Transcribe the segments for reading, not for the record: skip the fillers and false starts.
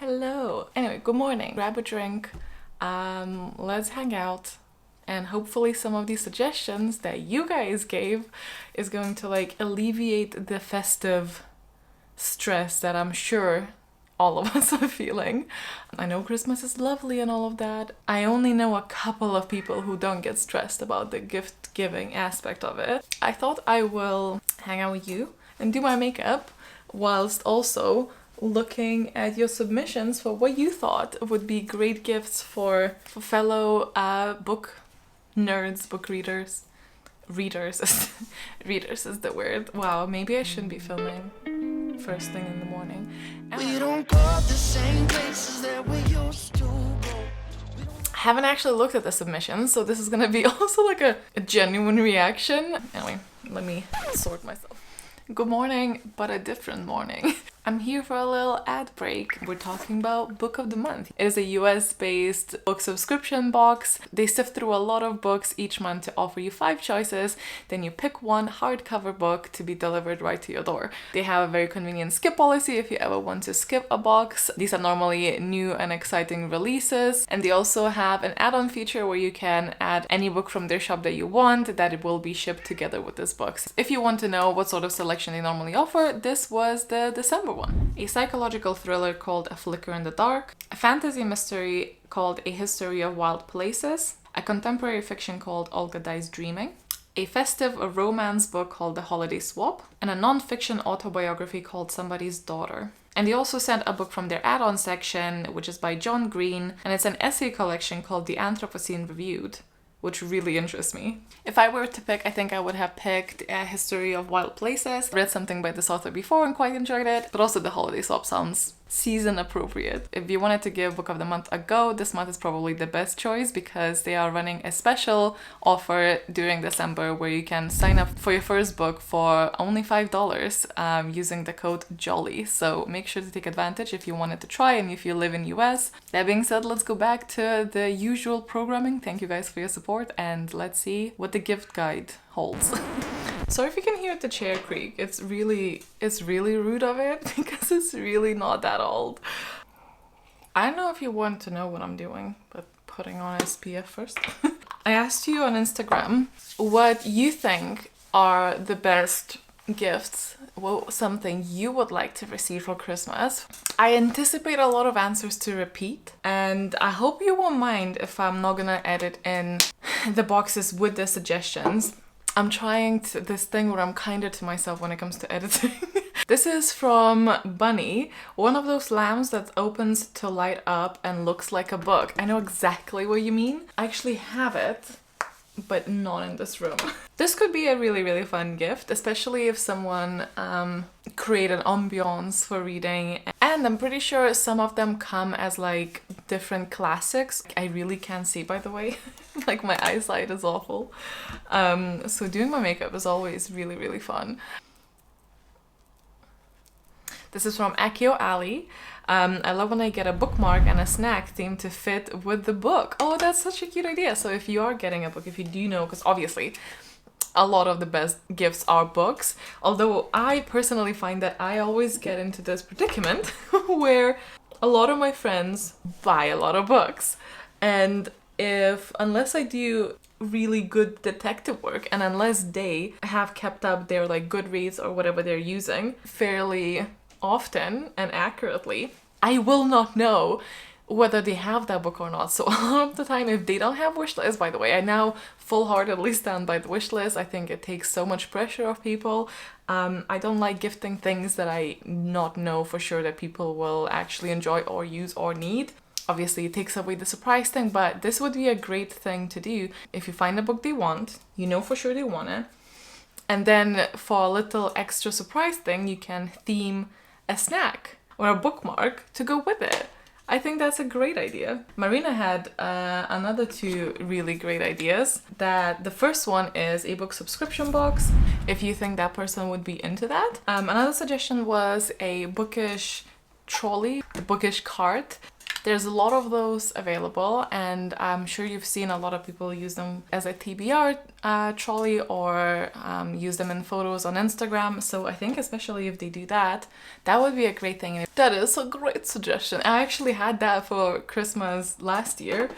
Hello. Anyway, good morning. Grab a drink. Let's hang out. And hopefully some of these suggestions that you guys gave is going to like alleviate the festive stress that I'm sure all of us are feeling. I know Christmas is lovely and all of that. I only know a couple of people who don't get stressed about the gift giving aspect of it. I thought I will hang out with you and do my makeup whilst also looking at your submissions for what you thought would be great gifts for fellow book nerds, book readers. Readers. Readers is the word. Wow, maybe I shouldn't be filming first thing in the morning. We don't go the same places that we used to go. I haven't actually looked at the submissions, so this is gonna be also like a genuine reaction. Anyway, let me sort myself. Good morning, but a different morning. I'm here for a little ad break. We're talking about Book of the Month. It is a US-based book subscription box. They sift through a lot of books each month to offer you 5 choices. Then you pick one hardcover book to be delivered right to your door. They have a very convenient skip policy if you ever want to skip a box. These are normally new and exciting releases. And they also have an add-on feature where you can add any book from their shop that you want, that it will be shipped together with this box. If you want to know what sort of selection they normally offer, this was the December one. A psychological thriller called A Flicker in the Dark, a fantasy mystery called A History of Wild Places, a contemporary fiction called Olga Dies Dreaming, a festive romance book called The Holiday Swap, and a non-fiction autobiography called Somebody's Daughter. And they also sent a book from their add-on section, which is by John Green, and it's an essay collection called The Anthropocene Reviewed, which really interests me. If I were to pick, I think I would have picked A History of Wild Places. Read something by this author before and quite enjoyed it, but also The Holiday Swap sounds season appropriate. If you wanted to give Book of the Month a go, this month is probably the best choice because they are running a special offer during December where you can sign up for your first book for only $5 using the code JOLLY. So make sure to take advantage if you wanted to try and if you live in US. That being said, let's go back to the usual programming. Thank you guys for your support and let's see what the gift guide holds. Sorry if you can hear the chair creak. It's really rude of it because it's really not that old. I don't know if you want to know what I'm doing, but putting on SPF first. I asked you on Instagram what you think are the best gifts, something you would like to receive for Christmas. I anticipate a lot of answers to repeat, and I hope you won't mind if I'm not gonna edit in the boxes with the suggestions. I'm trying this thing where I'm kinder to myself when it comes to editing. This is from Bunny, one of those lamps that opens to light up and looks like a book. I know exactly what you mean. I actually have it, but not in this room. This could be a really fun gift, especially if someone create an ambiance for reading. And I'm pretty sure some of them come as like different classics. I really can't see, by the way. Like my eyesight is awful. So doing my makeup is always really fun. This is from Akio Ali. I love when I get a bookmark and a snack theme to fit with the book. Oh, that's such a cute idea. So if you are getting a book, if you do know, because obviously a lot of the best gifts are books. Although I personally find that I always get into this predicament where a lot of my friends buy a lot of books. And unless I do really good detective work and unless they have kept up their like Goodreads or whatever they're using fairly often and accurately, I will not know whether they have that book or not. So a lot of the time, if they don't have wish lists, by the way, I now full-heartedly stand by the wish list. I think it takes so much pressure off people. I don't like gifting things that I not know for sure that people will actually enjoy or use or need. Obviously, it takes away the surprise thing, but this would be a great thing to do. If you find a book they want, you know for sure they want it. And then for a little extra surprise thing, you can theme a snack or a bookmark to go with it. I think that's a great idea. Marina had another 2 really great ideas. That the first one is a book subscription box, if you think that person would be into that. Another suggestion was a bookish trolley, a bookish cart. There's a lot of those available, and I'm sure you've seen a lot of people use them as a TBR trolley, or use them in photos on Instagram. So I think especially if they do that, that would be a great thing. That is a great suggestion. I actually had that for Christmas last year.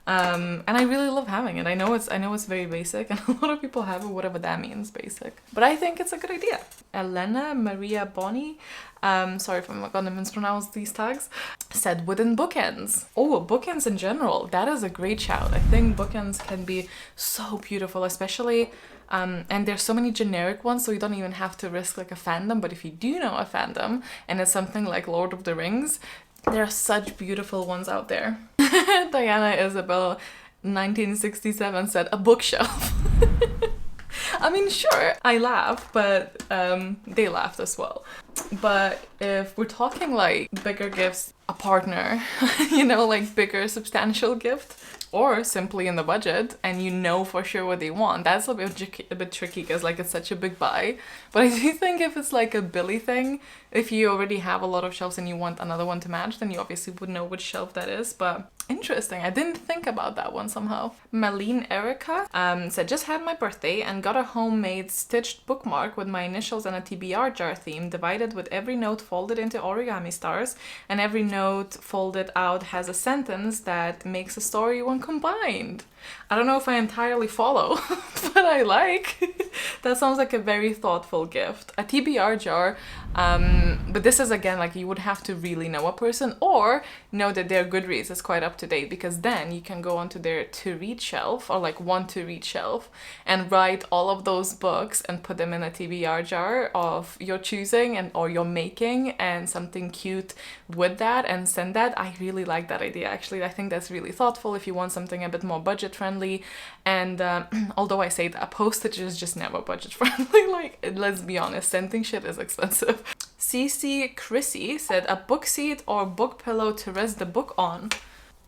And I really love having it. I know it's very basic, and a lot of people have it, whatever that means, basic. But I think it's a good idea. Elena Maria Boni, sorry if I'm gonna mispronounce these tags, said wooden bookends. Oh, bookends in general, that is a great shout. I think bookends can be so beautiful, especially, and there's so many generic ones, so you don't even have to risk like a fandom. But if you do know a fandom, and it's something like Lord of the Rings, there are such beautiful ones out there. Diana Isabel 1967 said a bookshelf. I mean, sure, I laugh, but they laughed as well. But if we're talking like bigger gifts, a partner, you know, like bigger substantial gift, or simply in the budget, and you know for sure what they want, that's a bit tricky, because like it's such a big buy. But I do think if it's like a Billy thing, if you already have a lot of shelves and you want another one to match, then you obviously would know which shelf that is. But interesting, I didn't think about that one somehow. Malene Erica said, just had my birthday and got a homemade stitched bookmark with my initials and a TBR jar theme, divided with every note folded into origami stars, and every note folded out has a sentence that makes a story when combined. I don't know if I entirely follow, but I like. That sounds like a very thoughtful gift. A TBR jar, but this is again like you would have to really know a person, or know that their Goodreads is quite up to date, because then you can go onto their to read shelf, or like want to read shelf, and write all of those books and put them in a TBR jar of your choosing and or your making, and something cute with that, and send that. I really like that idea, actually. I think that's really thoughtful if you want something a bit more budget friendly. And although I say that postage is just never budget friendly, like let's be honest, sending shit is expensive. CC Chrissy said a book seat or book pillow to rest the book on.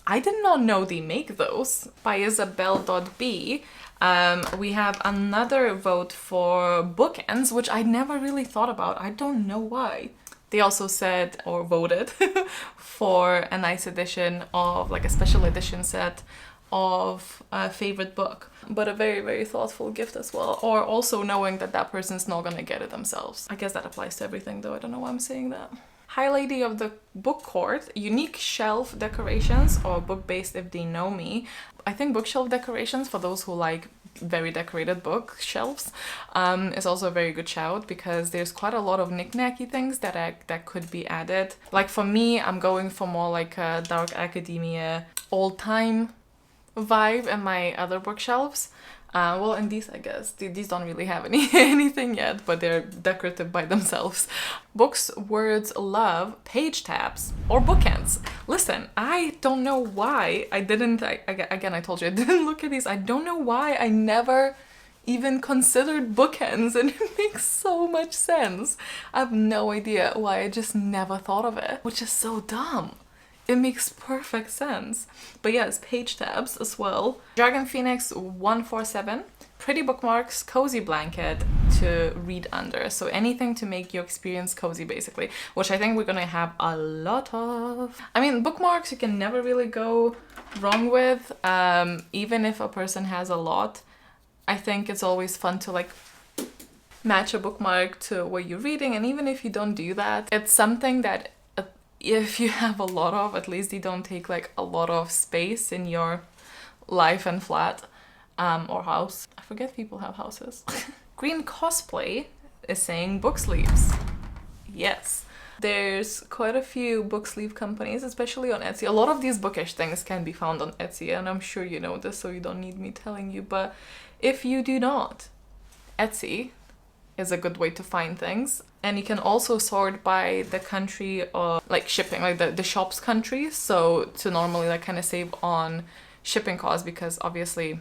I did not know they make those. By Isabel.b, we have another vote for bookends, which I never really thought about. I don't know why. They also said, or voted, for a nice edition of, like a special edition set of a favorite book. But a very, very thoughtful gift as well. Or also knowing that that person's not gonna get it themselves. I guess that applies to everything though, I don't know why I'm saying that. Hi Lady of the Book Court, unique shelf decorations, or book-based if they know me. I think bookshelf decorations, for those who like very decorated bookshelves, is also a very good shout, because there's quite a lot of knick-knacky things that could be added. Like for me, I'm going for more like a dark academia, old-time vibe in my other bookshelves. Well, and these, I guess, these don't really have anything yet, but they're decorative by themselves. Books, words, love, page tabs, or bookends. Listen, I don't know why I didn't, again, I told you, I didn't look at these. I don't know why I never even considered bookends, and it makes so much sense. I have no idea why I just never thought of it, which is so dumb. It makes perfect sense. But yes, page tabs as well. Dragon Phoenix 147, pretty bookmarks, cozy blanket to read under. So anything to make your experience cozy, basically, which I think we're gonna have a lot of. I mean, bookmarks you can never really go wrong with, even if a person has a lot. I think it's always fun to like match a bookmark to what you're reading, and even if you don't do that, it's something that if you have a lot of, at least they don't take like a lot of space in your life and flat or house. I forget people have houses. Green Cosplay is saying book sleeves. Yes. There's quite a few book sleeve companies, especially on Etsy. A lot of these bookish things can be found on Etsy, and I'm sure you know this, so you don't need me telling you. But if you do not, Etsy is a good way to find things. And you can also sort by the country of like shipping, like the shop's country. So to normally like kind of save on shipping costs, because obviously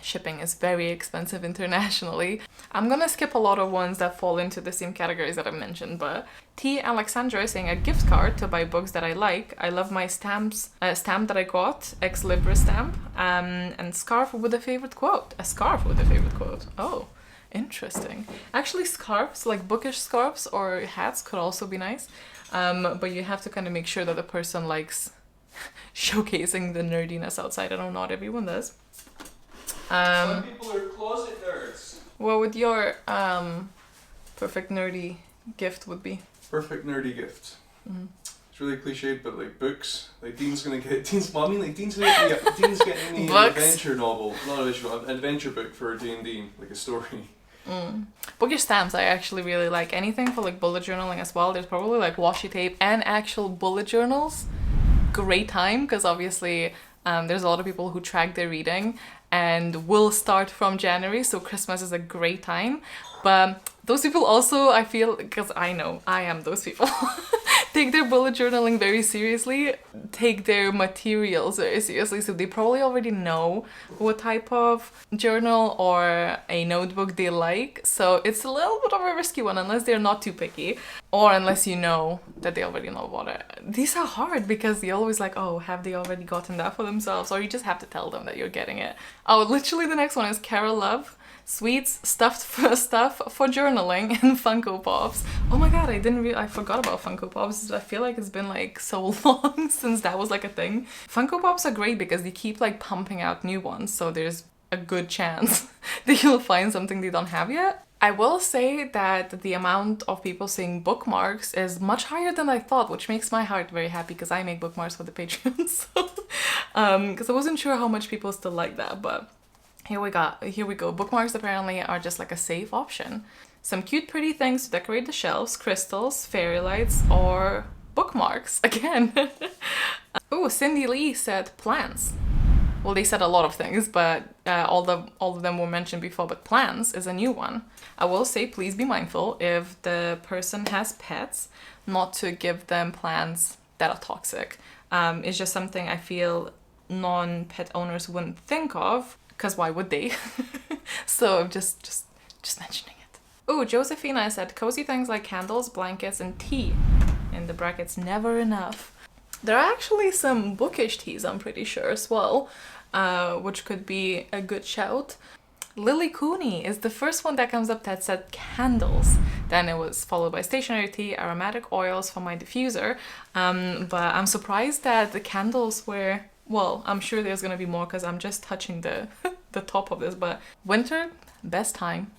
shipping is very expensive internationally. I'm gonna skip a lot of ones that fall into the same categories that I mentioned, but T. Alexandra is saying a gift card to buy books that I like. I love my stamp that I got, Ex Libris stamp, and scarf with a favorite quote. A scarf with a favorite quote. Oh. Interesting. Actually, scarves, like bookish scarves or hats, could also be nice. But you have to kind of make sure that the person likes showcasing the nerdiness outside. I know not everyone does. Some people are closet nerds. What would your perfect nerdy gift would be? Perfect nerdy gift. It's really cliched, but like books. Like Dean's gonna get Dean's getting me an adventure novel, not a visual, an adventure book for D&D, like a story. Bookish stamps I actually really like. Anything for like bullet journaling as well. There's probably like washi tape and actual bullet journals. Great time, because obviously there's a lot of people who track their reading and will start from January, so Christmas is a great time. But those people also, I feel, because I know I am those people, take their bullet journaling very seriously, take their materials very seriously, so they probably already know what type of journal or a notebook they like, so it's a little bit of a risky one unless they're not too picky, or unless you know that they already know about it. These are hard because you're always like, oh, have they already gotten that for themselves, or you just have to tell them that you're getting it. Oh, literally the next one is Carol Love. Sweets, stuff for journaling, and Funko Pops. Oh my god, I forgot about Funko Pops. I feel like it's been like so long since that was like a thing. Funko Pops are great because they keep like pumping out new ones, so there's a good chance that you'll find something they don't have yet. I will say that the amount of people saying bookmarks is much higher than I thought, which makes my heart very happy because I make bookmarks for the Patreon. So, because I wasn't sure how much people still like that, but here we go. Bookmarks apparently are just like a safe option. Some cute pretty things to decorate the shelves, crystals, fairy lights, or bookmarks again. Oh, Cindy Lee said plants. Well, they said a lot of things, but all of them were mentioned before, but plants is a new one. I will say please be mindful if the person has pets not to give them plants that are toxic. It's just something I feel non-pet owners wouldn't think of, because why would they? So I'm just mentioning it. Oh, Josephina said cozy things like candles, blankets, and tea. In the brackets, never enough. There are actually some bookish teas, I'm pretty sure, as well, which could be a good shout. Lily Cooney is the first one that comes up that said candles. Then it was followed by stationery tea, aromatic oils for my diffuser. But I'm surprised that the candles were... Well, I'm sure there's gonna be more because I'm just touching the top of this, but winter, best time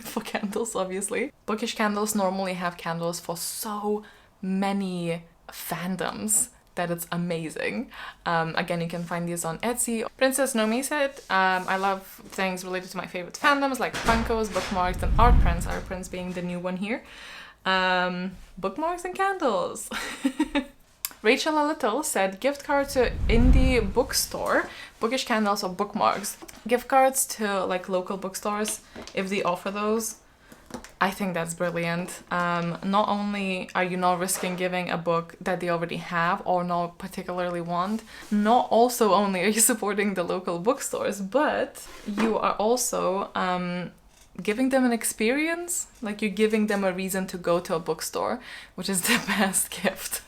for candles, obviously. Bookish candles normally have candles for so many fandoms that it's amazing. Again, you can find these on Etsy. Princess Nomi said, I love things related to my favorite fandoms like Funkos, bookmarks, and art prints. Art prints being the new one here. Bookmarks and candles. Rachel A. Little said gift card to indie bookstore, bookish candles or bookmarks. Gift cards to like local bookstores, if they offer those, I think that's brilliant. Not only are you not risking giving a book that they already have or not particularly want, not also only are you supporting the local bookstores, but you are also giving them an experience, like you're giving them a reason to go to a bookstore, which is the best gift.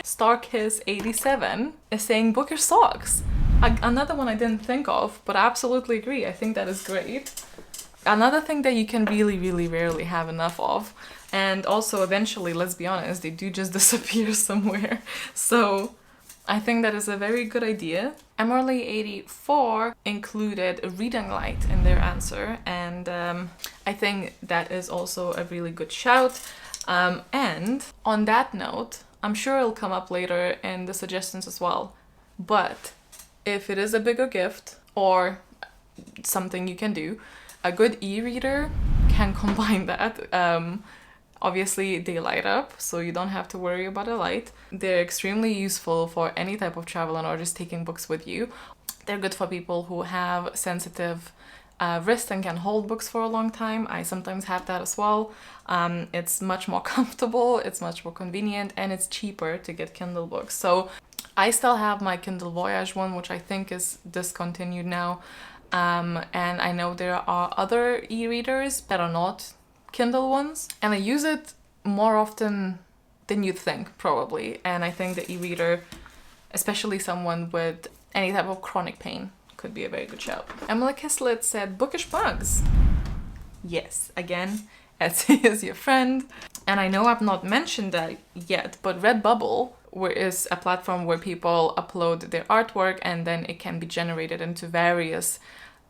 Starkiss87 is saying bookish socks. Another one I didn't think of, but I absolutely agree. I think that is great. Another thing that you can really, really rarely have enough of. And also eventually, let's be honest, they do just disappear somewhere. So I think that is a very good idea. Emerly84 included a reading light in their answer. And I think that is also a really good shout. And on that note, I'm sure it'll come up later in the suggestions as well. But if it is a bigger gift or something you can do, a good e-reader can combine that. Obviously, they light up, so you don't have to worry about a light. They're extremely useful for any type of traveling or just taking books with you. They're good for people who have sensitive wrist and can hold books for a long time. I sometimes have that as well. It's much more comfortable, it's much more convenient, and it's cheaper to get Kindle books. So I still have my Kindle Voyage one, which I think is discontinued now. And I know there are other e-readers that are not Kindle ones, and I use it more often than you'd think, probably. And I think the e-reader, especially someone with any type of chronic pain, could be a very good shout. Emily Kislet said bookish mugs. Yes, again, Etsy is your friend. And I know I've not mentioned that yet, but Redbubble is a platform where people upload their artwork and then it can be generated into various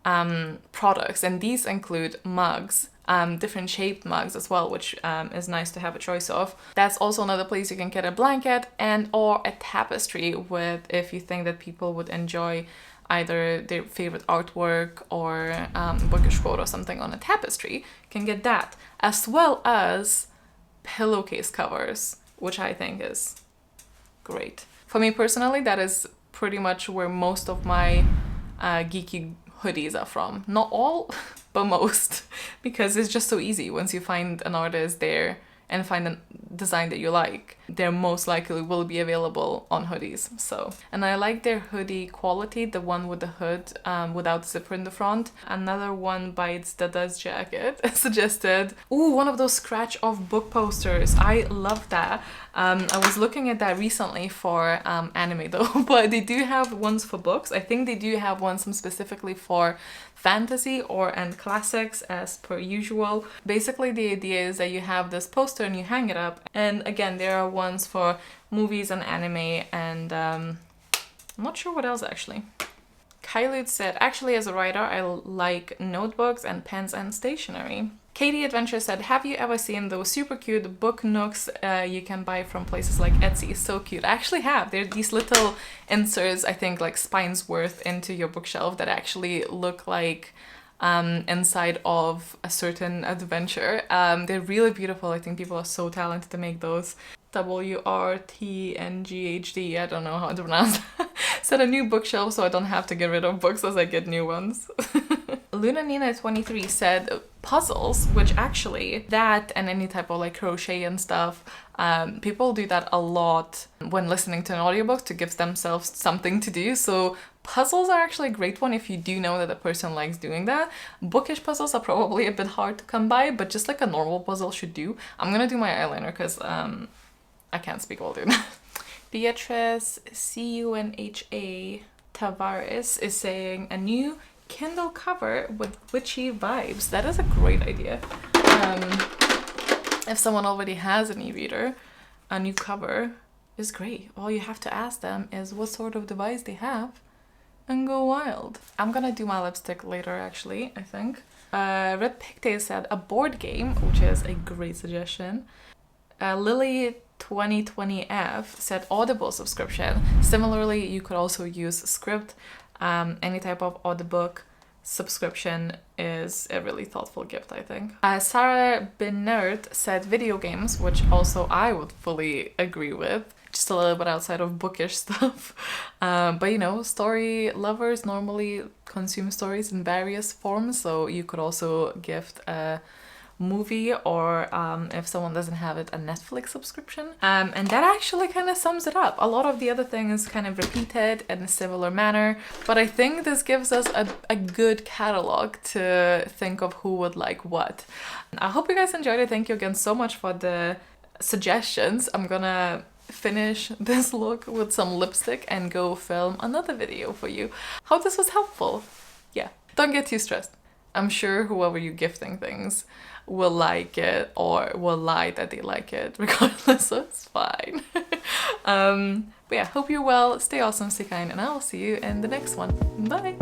products, and these include mugs, different shaped mugs as well, which is nice to have a choice of. That's also another place you can get a blanket and or a tapestry with, if you think that people would enjoy either their favorite artwork or bookish quote or something on a tapestry, you can get that, as well as pillowcase covers, which I think is great. For me personally, that is pretty much where most of my geeky hoodies are from. Not all, but most, because it's just so easy. Once you find an artist there and find a design that you like, they most likely will be available on hoodies. So, and I like their hoodie quality, the one with the hood without zipper in the front. Another one bites the dust jacket suggested, ooh, one of those scratch off book posters. I love that. I was looking at that recently for anime though, but they do have ones for books. I think they do have ones specifically for fantasy and classics as per usual. Basically the idea is that you have this poster and you hang it up, and again there are ones for movies and anime, and I'm not sure what else actually. Kylie said, actually as a writer I like notebooks and pens and stationery. Katie Adventure said, have you ever seen those super cute book nooks you can buy from places like Etsy? So cute. I actually have. They're these little inserts, I think like spines worth into your bookshelf, that actually look like inside of a certain adventure. They're really beautiful. I think people are so talented to make those. WRTNGHD, I don't know how to pronounce that. Set a new bookshelf so I don't have to get rid of books as I get new ones. Luna Nina 23 said puzzles, which actually that and any type of like crochet and stuff, people do that a lot when listening to an audiobook to give themselves something to do. So puzzles are actually a great one if you do know that the person likes doing that. Bookish puzzles are probably a bit hard to come by, but just like a normal puzzle should do. I'm gonna do my eyeliner because I can't speak all, dude. Beatrice Cunha Tavares is saying a new Kindle cover with witchy vibes. That is a great idea. If someone already has an e-reader, a new cover is great. All you have to ask them is what sort of device they have and go wild. I'm gonna do my lipstick later actually, I think. Red Pigtail said a board game, which is a great suggestion. Lily 2020F said Audible subscription. Similarly, you could also use Script. Any type of audiobook subscription is a really thoughtful gift, I think. Sarah Benert said video games, which also I would fully agree with. Just a little bit outside of bookish stuff. But you know, story lovers normally consume stories in various forms, so you could also gift a movie or if someone doesn't have it, a Netflix subscription, and that actually kind of sums it up. A lot of the other things kind of repeated in a similar manner, but I think this gives us a good catalog to think of who would like what. I hope you guys enjoyed it. Thank you again so much for the suggestions. I'm gonna finish this look with some lipstick and go film another video for you. Hope this was helpful. Yeah, don't get too stressed. I'm sure whoever you're gifting things will like it or will lie that they like it regardless, so it's fine. But yeah, hope you're well, stay awesome, stay kind, and I'll see you in the next one. Bye!